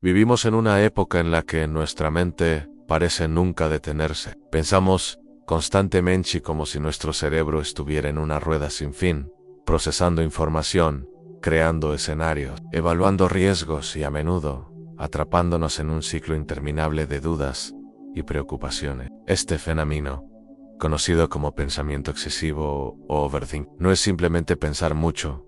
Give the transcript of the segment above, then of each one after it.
Vivimos en una época en la que nuestra mente parece nunca detenerse. Pensamos constantemente como si nuestro cerebro estuviera en una rueda sin fin, procesando información, creando escenarios, evaluando riesgos y a menudo atrapándonos en un ciclo interminable de dudas y preocupaciones. Este fenómeno, conocido como pensamiento excesivo o overthink, no es simplemente pensar mucho,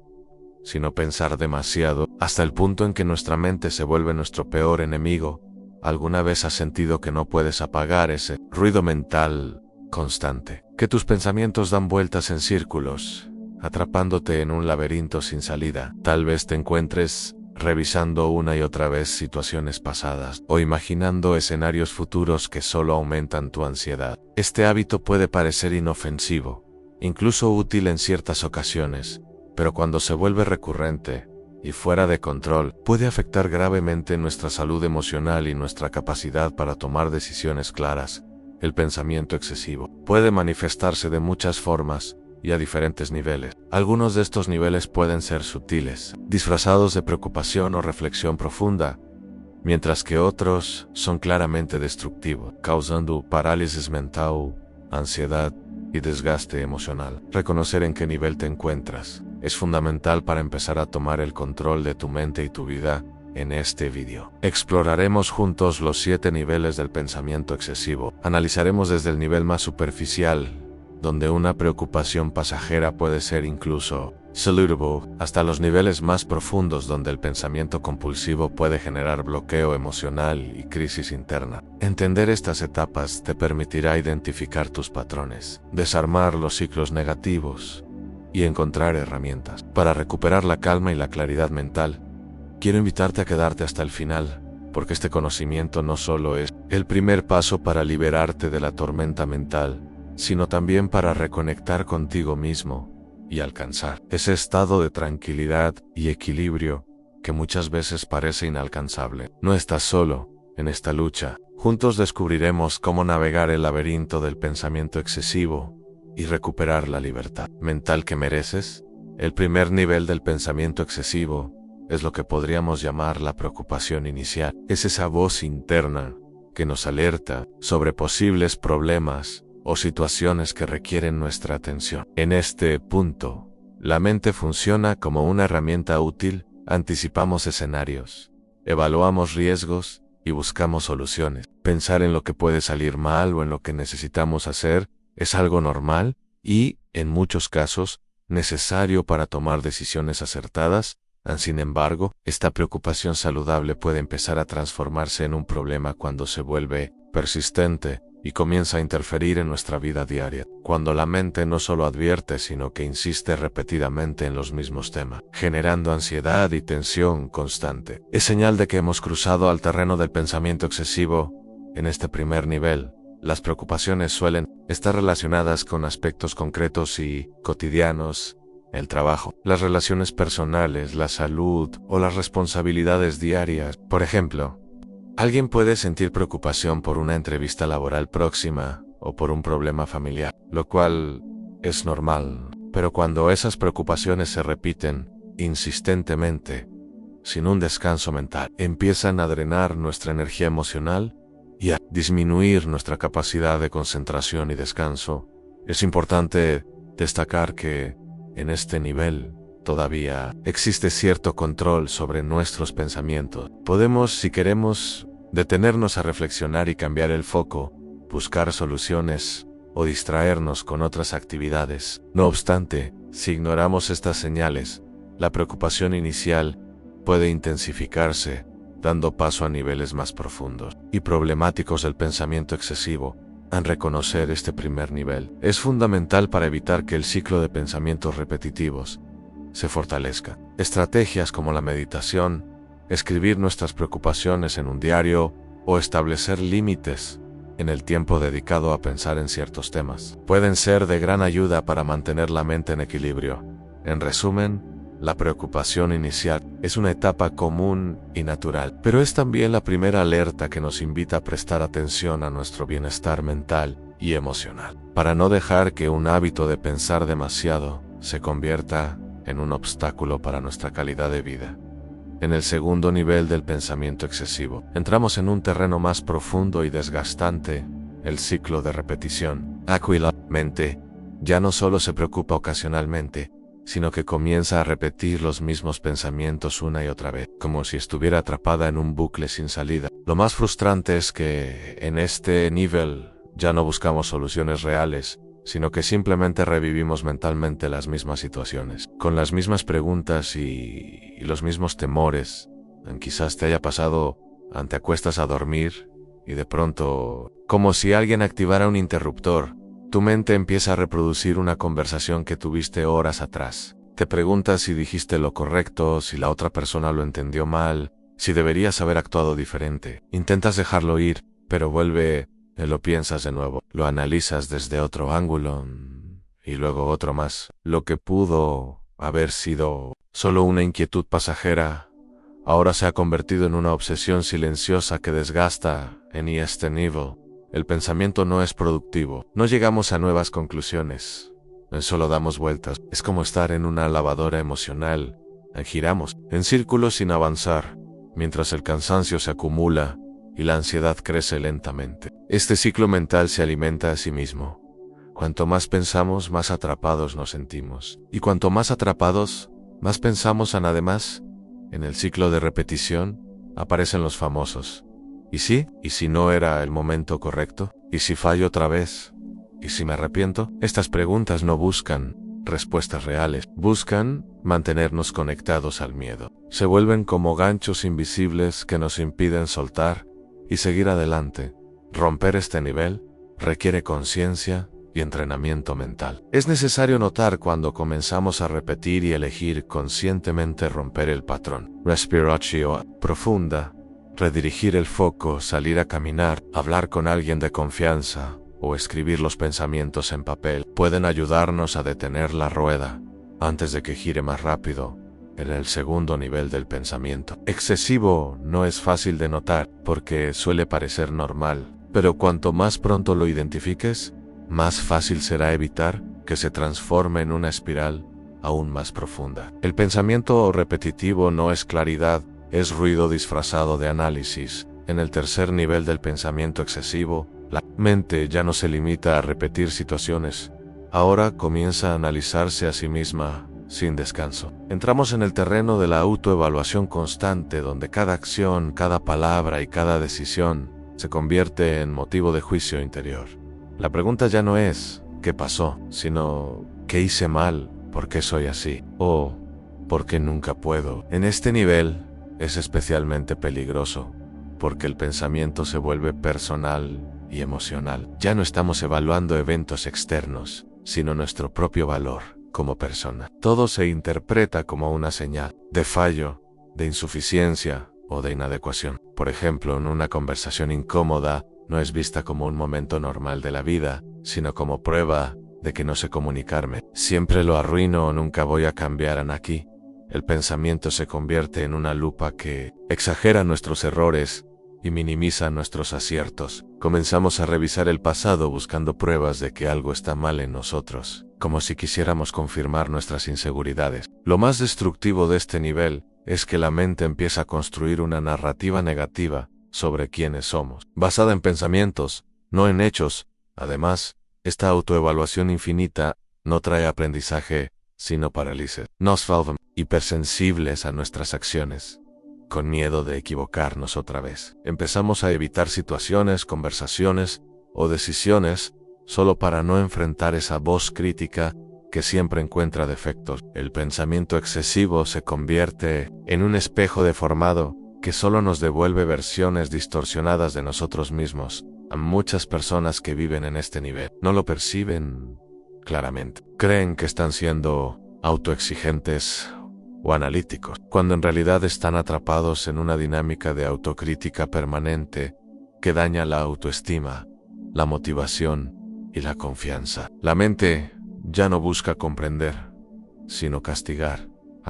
sino pensar demasiado, hasta el punto en que nuestra mente se vuelve nuestro peor enemigo. ¿Alguna vez has sentido que no puedes apagar ese ruido mental constante? Que tus pensamientos dan vueltas en círculos, atrapándote en un laberinto sin salida. Tal vez te encuentres revisando una y otra vez situaciones pasadas o imaginando escenarios futuros que solo aumentan tu ansiedad. Este hábito puede parecer inofensivo, incluso útil en ciertas ocasiones, pero cuando se vuelve recurrente y fuera de control, puede afectar gravemente nuestra salud emocional y nuestra capacidad para tomar decisiones claras. El pensamiento excesivo puede manifestarse de muchas formas y a diferentes niveles. Algunos de estos niveles pueden ser sutiles, disfrazados de preocupación o reflexión profunda, mientras que otros son claramente destructivos, causando parálisis mental, ansiedad y desgaste emocional. Reconocer en qué nivel te encuentras es fundamental para empezar a tomar el control de tu mente y tu vida. En este vídeo exploraremos juntos los 7 niveles del pensamiento excesivo. Analizaremos desde el nivel más superficial, donde una preocupación pasajera puede ser incluso saludable, hasta los niveles más profundos donde el pensamiento compulsivo puede generar bloqueo emocional y crisis interna. Entender estas etapas te permitirá identificar tus patrones, desarmar los ciclos negativos y encontrar herramientas para recuperar la calma y la claridad mental. Quiero invitarte a quedarte hasta el final, porque este conocimiento no solo es el primer paso para liberarte de la tormenta mental, sino también para reconectar contigo mismo y alcanzar ese estado de tranquilidad y equilibrio que muchas veces parece inalcanzable. No estás solo en esta lucha. Juntos descubriremos cómo navegar el laberinto del pensamiento excesivo y recuperar la libertad mental que mereces. El primer nivel del pensamiento excesivo es lo que podríamos llamar la preocupación inicial. Es esa voz interna que nos alerta sobre posibles problemas o situaciones que requieren nuestra atención. En este punto, la mente funciona como una herramienta útil. Anticipamos escenarios, evaluamos riesgos y buscamos soluciones. Pensar en lo que puede salir mal o en lo que necesitamos hacer es algo normal y, en muchos casos, necesario para tomar decisiones acertadas. Sin embargo, esta preocupación saludable puede empezar a transformarse en un problema cuando se vuelve persistente y comienza a interferir en nuestra vida diaria. Cuando la mente no solo advierte, sino que insiste repetidamente en los mismos temas, generando ansiedad y tensión constante. Es señal de que hemos cruzado al terreno del pensamiento excesivo. En este primer nivel, las preocupaciones suelen estar relacionadas con aspectos concretos y cotidianos: el trabajo, las relaciones personales, la salud o las responsabilidades diarias. Por ejemplo, alguien puede sentir preocupación por una entrevista laboral próxima o por un problema familiar, lo cual es normal. Pero cuando esas preocupaciones se repiten insistentemente, sin un descanso mental, empiezan a drenar nuestra energía emocional y a disminuir nuestra capacidad de concentración y descanso. Es importante destacar que en este nivel todavía existe cierto control sobre nuestros pensamientos. Podemos, si queremos, detenernos a reflexionar y cambiar el foco, buscar soluciones o distraernos con otras actividades. No obstante, si ignoramos estas señales, la preocupación inicial puede intensificarse, dando paso a niveles más profundos y problemáticos del pensamiento excesivo. Reconocer este primer nivel es fundamental para evitar que el ciclo de pensamientos repetitivos se fortalezca. Estrategias como la meditación, escribir nuestras preocupaciones en un diario o establecer límites en el tiempo dedicado a pensar en ciertos temas pueden ser de gran ayuda para mantener la mente en equilibrio. En resumen, la preocupación inicial es una etapa común y natural, pero es también la primera alerta que nos invita a prestar atención a nuestro bienestar mental y emocional, para no dejar que un hábito de pensar demasiado se convierta en un obstáculo para nuestra calidad de vida. En el segundo nivel del pensamiento excesivo, entramos en un terreno más profundo y desgastante, el ciclo de repetición. Aquí la mente ya no solo se preocupa ocasionalmente, sino que comienza a repetir los mismos pensamientos una y otra vez, como si estuviera atrapada en un bucle sin salida. Lo más frustrante es que en este nivel ya no buscamos soluciones reales, sino que simplemente revivimos mentalmente las mismas situaciones, con las mismas preguntas y los mismos temores. Quizás te haya pasado, te acuestas a dormir y de pronto, como si alguien activara un interruptor, tu mente empieza a reproducir una conversación que tuviste horas atrás. Te preguntas si dijiste lo correcto, si la otra persona lo entendió mal, si deberías haber actuado diferente. Intentas dejarlo ir, pero vuelve, lo piensas de nuevo, lo analizas desde otro ángulo y luego otro más. Lo que pudo haber sido solo una inquietud pasajera, ahora se ha convertido en una obsesión silenciosa que desgasta en este nivel. El pensamiento no es productivo, no llegamos a nuevas conclusiones, solo damos vueltas. Es como estar en una lavadora emocional, giramos en círculos sin avanzar, mientras el cansancio se acumula y la ansiedad crece lentamente. Este ciclo mental se alimenta a sí mismo. Cuanto más pensamos, más atrapados nos sentimos. Y cuanto más atrapados, más pensamos. Además, en el ciclo de repetición, aparecen los famosos. ¿Y sí? ¿Y si no era el momento correcto? ¿Y si fallo otra vez? ¿Y si me arrepiento? Estas preguntas no buscan respuestas reales, buscan mantenernos conectados al miedo. Se vuelven como ganchos invisibles que nos impiden soltar y seguir adelante. Romper este nivel requiere conciencia y entrenamiento mental. Es necesario notar cuando comenzamos a repetir y elegir conscientemente romper el patrón. Respiración profunda. Redirigir el foco, salir a caminar, hablar con alguien de confianza o escribir los pensamientos en papel pueden ayudarnos a detener la rueda antes de que gire más rápido en el segundo nivel del pensamiento. Excesivo no es fácil de notar porque suele parecer normal, pero cuanto más pronto lo identifiques, más fácil será evitar que se transforme en una espiral aún más profunda. El pensamiento repetitivo no es claridad, es ruido disfrazado de análisis. En el tercer nivel del pensamiento excesivo, la mente ya no se limita a repetir situaciones. Ahora comienza a analizarse a sí misma sin descanso. Entramos en el terreno de la autoevaluación constante, donde cada acción, cada palabra y cada decisión se convierte en motivo de juicio interior. La pregunta ya no es ¿qué pasó?, sino ¿qué hice mal? ¿Por qué soy así? O ¿por qué nunca puedo? En este nivel es especialmente peligroso, porque el pensamiento se vuelve personal y emocional. Ya no estamos evaluando eventos externos, sino nuestro propio valor como persona. Todo se interpreta como una señal de fallo, de insuficiencia o de inadecuación. Por ejemplo, en una conversación incómoda, no es vista como un momento normal de la vida, sino como prueba de que no sé comunicarme. Siempre lo arruino o nunca voy a cambiar aquí. El pensamiento se convierte en una lupa que exagera nuestros errores y minimiza nuestros aciertos. Comenzamos a revisar el pasado buscando pruebas de que algo está mal en nosotros, como si quisiéramos confirmar nuestras inseguridades. Lo más destructivo de este nivel es que la mente empieza a construir una narrativa negativa sobre quiénes somos, basada en pensamientos, no en hechos. Además, esta autoevaluación infinita no trae aprendizaje, sino parálisis. Nos volvemos hipersensibles a nuestras acciones, con miedo de equivocarnos otra vez. Empezamos a evitar situaciones, conversaciones o decisiones solo para no enfrentar esa voz crítica que siempre encuentra defectos. El pensamiento excesivo se convierte en un espejo deformado que solo nos devuelve versiones distorsionadas de nosotros mismos. A muchas personas que viven en este nivel no lo perciben claramente. Creen que están siendo autoexigentes o analíticos, cuando en realidad están atrapados en una dinámica de autocrítica permanente que daña la autoestima, la motivación y la confianza. La mente ya no busca comprender, sino castigar.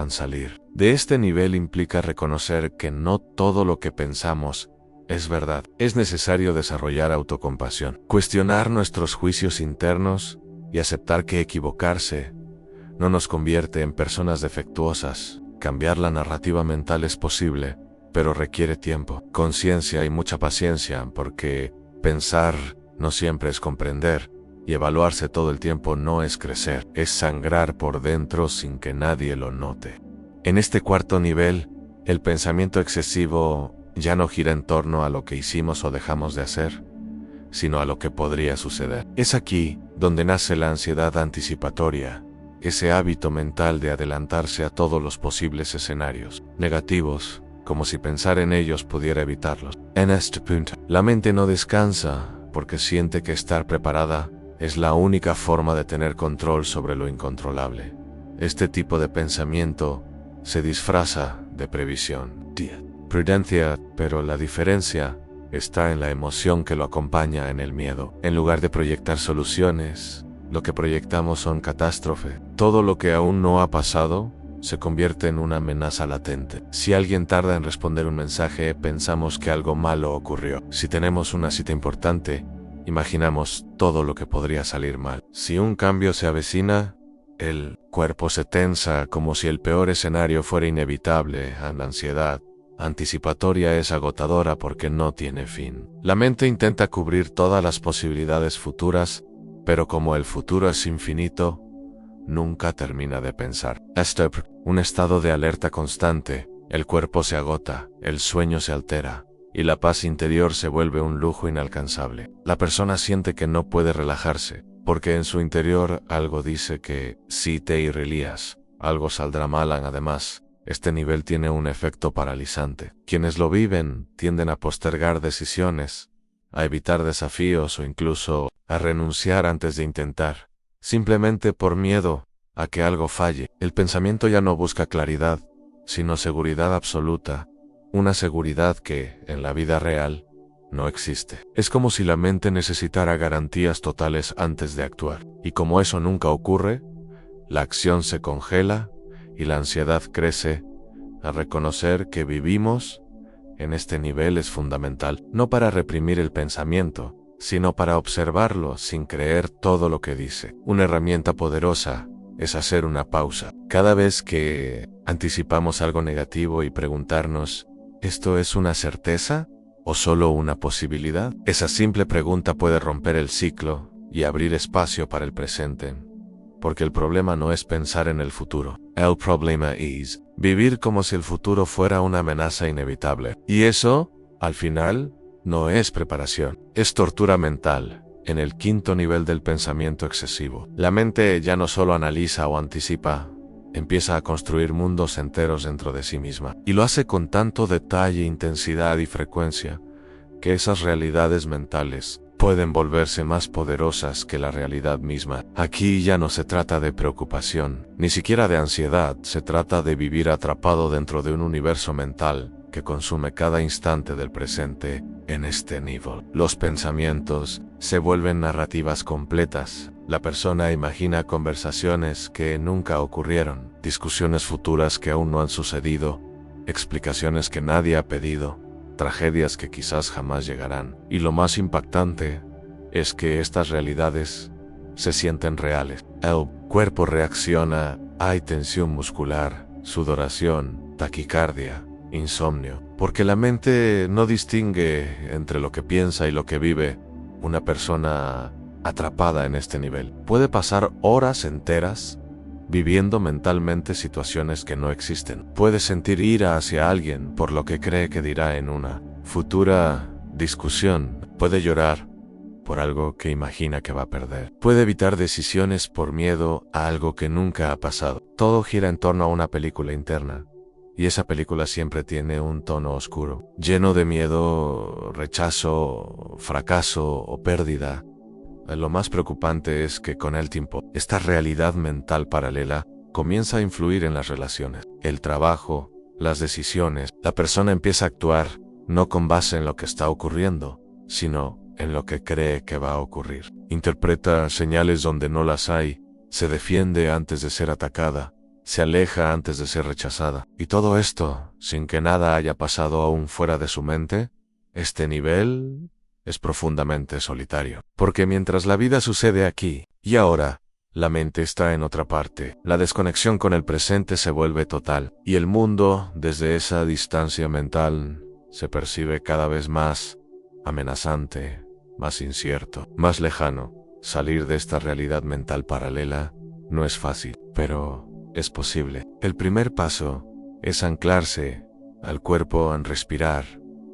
Salir de este nivel implica reconocer que no todo lo que pensamos es verdad. Es necesario desarrollar autocompasión, cuestionar nuestros juicios internos y aceptar que equivocarse no nos convierte en personas defectuosas. Cambiar la narrativa mental es posible, pero requiere tiempo, conciencia y mucha paciencia, porque pensar no siempre es comprender, y evaluarse todo el tiempo no es crecer, es sangrar por dentro sin que nadie lo note. En este cuarto nivel, el pensamiento excesivo ya no gira en torno a lo que hicimos o dejamos de hacer, sino a lo que podría suceder. Es aquí donde nace la ansiedad anticipatoria, ese hábito mental de adelantarse a todos los posibles escenarios negativos, como si pensar en ellos pudiera evitarlos. En este punto, la mente no descansa porque siente que estar preparada es la única forma de tener control sobre lo incontrolable. Este tipo de pensamiento se disfraza de previsión, prudencia, pero la diferencia está en la emoción que lo acompaña en el miedo. En lugar de proyectar soluciones, lo que proyectamos son catástrofe. Todo lo que aún no ha pasado se convierte en una amenaza latente. Si alguien tarda en responder un mensaje, pensamos que algo malo ocurrió. Si tenemos una cita importante, imaginamos todo lo que podría salir mal. Si un cambio se avecina, el cuerpo se tensa como si el peor escenario fuera inevitable. La ansiedad anticipatoria es agotadora porque no tiene fin. La mente intenta cubrir todas las posibilidades futuras, pero como el futuro es infinito, nunca termina de pensar. Un estado de alerta constante, el cuerpo se agota, el sueño se altera, y la paz interior se vuelve un lujo inalcanzable. La persona siente que no puede relajarse, porque en su interior algo dice que si te irrelías, algo saldrá mal. Además, este nivel tiene un efecto paralizante. Quienes lo viven tienden a postergar decisiones, a evitar desafíos o incluso a renunciar antes de intentar, simplemente por miedo a que algo falle. El pensamiento ya no busca claridad, sino seguridad absoluta, una seguridad que, en la vida real, no existe. Es como si la mente necesitara garantías totales antes de actuar, y como eso nunca ocurre, la acción se congela y la ansiedad crece. A reconocer que vivimos en este nivel es fundamental, no para reprimir el pensamiento, sino para observarlo sin creer todo lo que dice. Una herramienta poderosa es hacer una pausa. Cada vez que anticipamos algo negativo y preguntarnos, ¿esto es una certeza o solo una posibilidad? Esa simple pregunta puede romper el ciclo y abrir espacio para el presente. Porque el problema no es pensar en el futuro. El problema es vivir como si el futuro fuera una amenaza inevitable. Y eso, al final, no es preparación, es tortura mental. En el quinto nivel del pensamiento excesivo, la mente ya no solo analiza o anticipa, empieza a construir mundos enteros dentro de sí misma. Y lo hace con tanto detalle, intensidad y frecuencia, que esas realidades mentales pueden volverse más poderosas que la realidad misma. Aquí ya no se trata de preocupación, ni siquiera de ansiedad, se trata de vivir atrapado dentro de un universo mental que consume cada instante del presente. En este nivel, los pensamientos se vuelven narrativas completas. La persona imagina conversaciones que nunca ocurrieron, discusiones futuras que aún no han sucedido, explicaciones que nadie ha pedido, tragedias que quizás jamás llegarán. Y lo más impactante es que estas realidades se sienten reales. El cuerpo reacciona, hay tensión muscular, sudoración, taquicardia, insomnio, porque la mente no distingue entre lo que piensa y lo que vive. Una persona atrapada en este nivel puede pasar horas enteras viviendo mentalmente situaciones que no existen. Puede sentir ira hacia alguien por lo que cree que dirá en una futura discusión. Puede llorar por algo que imagina que va a perder. Puede evitar decisiones por miedo a algo que nunca ha pasado. Todo gira en torno a una película interna, y esa película siempre tiene un tono oscuro, lleno de miedo, rechazo, fracaso o pérdida. Lo más preocupante es que con el tiempo, esta realidad mental paralela comienza a influir en las relaciones, el trabajo, las decisiones. La persona empieza a actuar no con base en lo que está ocurriendo, sino en lo que cree que va a ocurrir. Interpreta señales donde no las hay, se defiende antes de ser atacada, se aleja antes de ser rechazada. Y todo esto sin que nada haya pasado aún fuera de su mente. Este nivel es profundamente solitario, porque mientras la vida sucede aquí y ahora, la mente está en otra parte. La desconexión con el presente se vuelve total, y el mundo, desde esa distancia mental, se percibe cada vez más amenazante, más incierto, más lejano. Salir de esta realidad mental paralela no es fácil, pero es posible. El primer paso es anclarse al cuerpo, en respirar,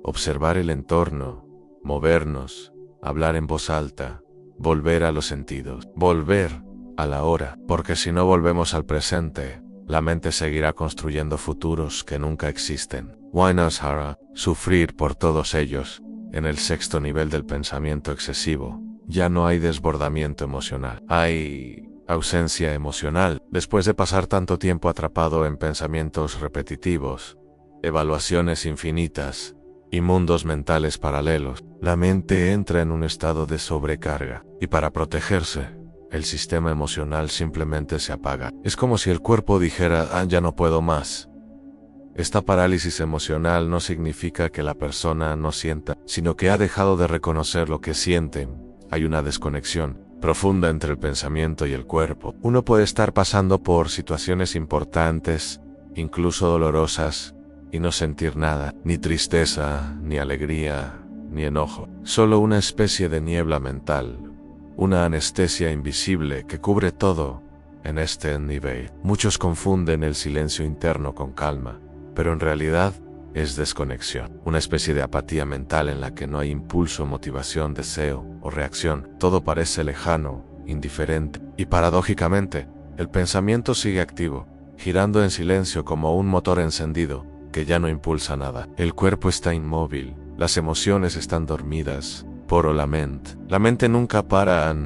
observar el entorno, movernos, hablar en voz alta, volver a los sentidos, volver a la hora, porque si no volvemos al presente, la mente seguirá construyendo futuros que nunca existen. Vinasara, sufrir por todos ellos. En el sexto nivel del pensamiento excesivo, ya no hay desbordamiento emocional, hay ausencia emocional. Después de pasar tanto tiempo atrapado en pensamientos repetitivos, evaluaciones infinitas y mundos mentales paralelos, la mente entra en un estado de sobrecarga, y para protegerse, el sistema emocional simplemente se apaga. Es como si el cuerpo dijera, ya no puedo más. Esta parálisis emocional no significa que la persona no sienta, sino que ha dejado de reconocer lo que siente. Hay una desconexión profunda entre el pensamiento y el cuerpo. Uno puede estar pasando por situaciones importantes, incluso dolorosas, y no sentir nada, ni tristeza, ni alegría, ni enojo. Solo una especie de niebla mental, una anestesia invisible que cubre todo en este nivel. Muchos confunden el silencio interno con calma, pero en realidad es desconexión, una especie de apatía mental en la que no hay impulso, motivación, deseo o reacción. Todo parece lejano, indiferente, y paradójicamente, el pensamiento sigue activo, girando en silencio como un motor encendido que ya no impulsa nada. El cuerpo está inmóvil, las emociones están dormidas, por la mente. La mente nunca para.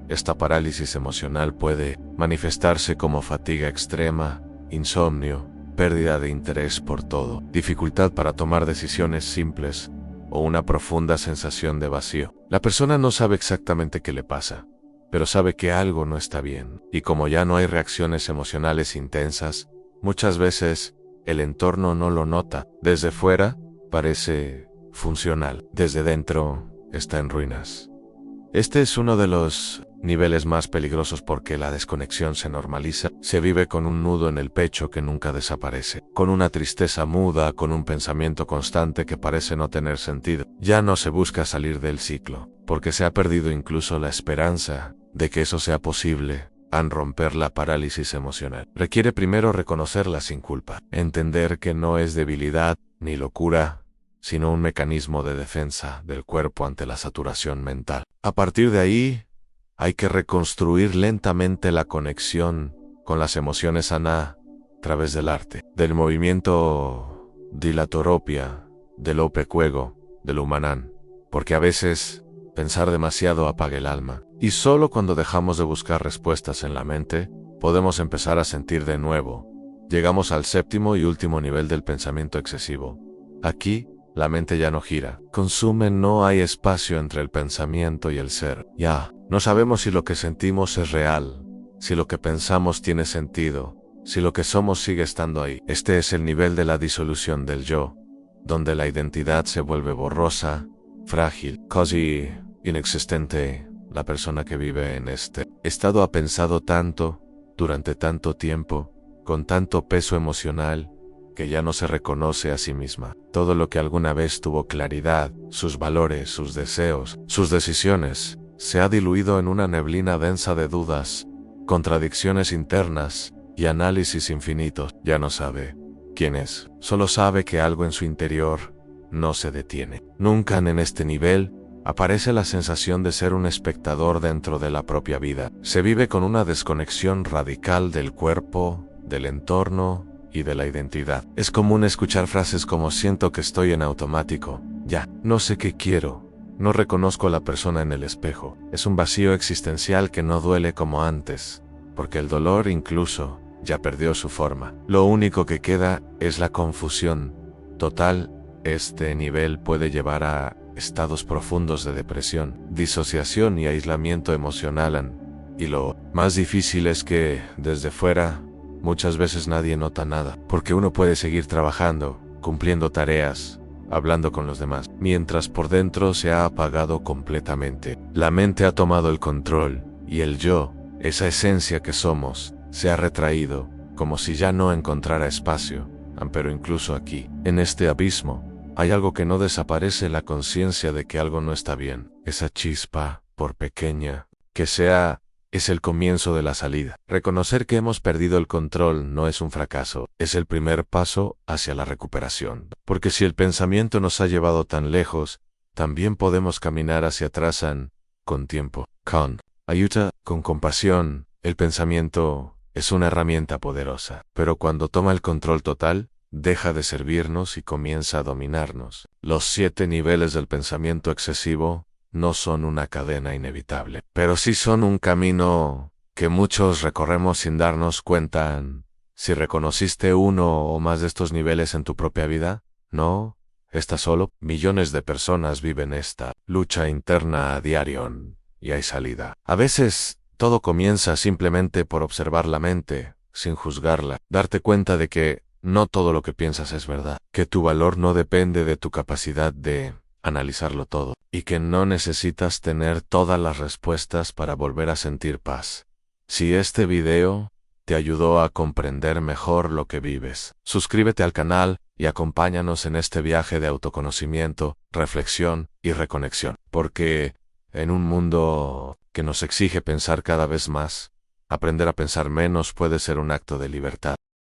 Esta parálisis emocional puede manifestarse como fatiga extrema, insomnio, pérdida de interés por todo, dificultad para tomar decisiones simples o una profunda sensación de vacío. La persona no sabe exactamente qué le pasa, pero sabe que algo no está bien, y como ya no hay reacciones emocionales intensas, muchas veces el entorno no lo nota. Desde fuera parece funcional, desde dentro está en ruinas. Este es uno de los niveles más peligrosos porque la desconexión se normaliza, se vive con un nudo en el pecho que nunca desaparece, con una tristeza muda, con un pensamiento constante que parece no tener sentido. Ya no se busca salir del ciclo, porque se ha perdido incluso la esperanza de que eso sea posible. Al romper la parálisis emocional, requiere primero reconocerla sin culpa, entender que no es debilidad ni locura, sino un mecanismo de defensa del cuerpo ante la saturación mental. A partir de ahí, hay que reconstruir lentamente la conexión con las emociones a través del arte, del movimiento dilatoropia, del opecuego, del humanán, porque a veces pensar demasiado apaga el alma, y solo cuando dejamos de buscar respuestas en la mente, podemos empezar a sentir de nuevo. Llegamos al séptimo y último nivel del pensamiento excesivo. Aquí, la mente ya no gira, consume, no hay espacio entre el pensamiento y el ser. Ya, no sabemos si lo que sentimos es real, si lo que pensamos tiene sentido, si lo que somos sigue estando ahí. Este es el nivel de la disolución del yo, donde la identidad se vuelve borrosa, frágil, casi inexistente. La persona que vive en este estado ha pensado tanto, durante tanto tiempo, con tanto peso emocional, que ya no se reconoce a sí misma. Todo lo que alguna vez tuvo claridad, sus valores, sus deseos, sus decisiones, se ha diluido en una neblina densa de dudas, contradicciones internas y análisis infinitos. Ya no sabe quién es, solo sabe que algo en su interior no se detiene. Nunca en este nivel aparece la sensación de ser un espectador dentro de la propia vida. Se vive con una desconexión radical del cuerpo, del entorno y de la identidad. Es común escuchar frases como siento que estoy en automático, ya, no sé qué quiero, no reconozco a la persona en el espejo. Es un vacío existencial que no duele como antes, porque el dolor incluso ya perdió su forma. Lo único que queda es la confusión total. Este nivel puede llevar a estados profundos de depresión, disociación y aislamiento emocional. Y lo más difícil es que, desde fuera, muchas veces nadie nota nada, porque uno puede seguir trabajando, cumpliendo tareas, hablando con los demás, mientras por dentro se ha apagado completamente. La mente ha tomado el control, y el yo Esa esencia que somos se ha retraído, como si ya no encontrara espacio. Pero incluso aquí, en este abismo, hay algo que no desaparece: la conciencia de que algo no está bien. Esa chispa, por pequeña que sea, es el comienzo de la salida. Reconocer que hemos perdido el control no es un fracaso, es el primer paso hacia la recuperación. Porque si el pensamiento nos ha llevado tan lejos, también podemos caminar hacia atrás con tiempo. Con ayuda, con compasión. El pensamiento es una herramienta poderosa, pero cuando toma el control total, deja de servirnos y comienza a dominarnos. Los 7 niveles del pensamiento excesivo no son una cadena inevitable, pero sí son un camino que muchos recorremos sin darnos cuenta. Si reconociste uno o más de estos niveles en tu propia vida, no estás solo. Millones de personas viven esta lucha interna a diario y hay salida. A veces todo comienza simplemente por observar la mente, sin juzgarla, darte cuenta de que no todo lo que piensas es verdad, que tu valor no depende de tu capacidad de analizarlo todo, y que no necesitas tener todas las respuestas para volver a sentir paz. Si este video te ayudó a comprender mejor lo que vives, suscríbete al canal y acompáñanos en este viaje de autoconocimiento, reflexión y reconexión, porque en un mundo que nos exige pensar cada vez más, aprender a pensar menos puede ser un acto de libertad.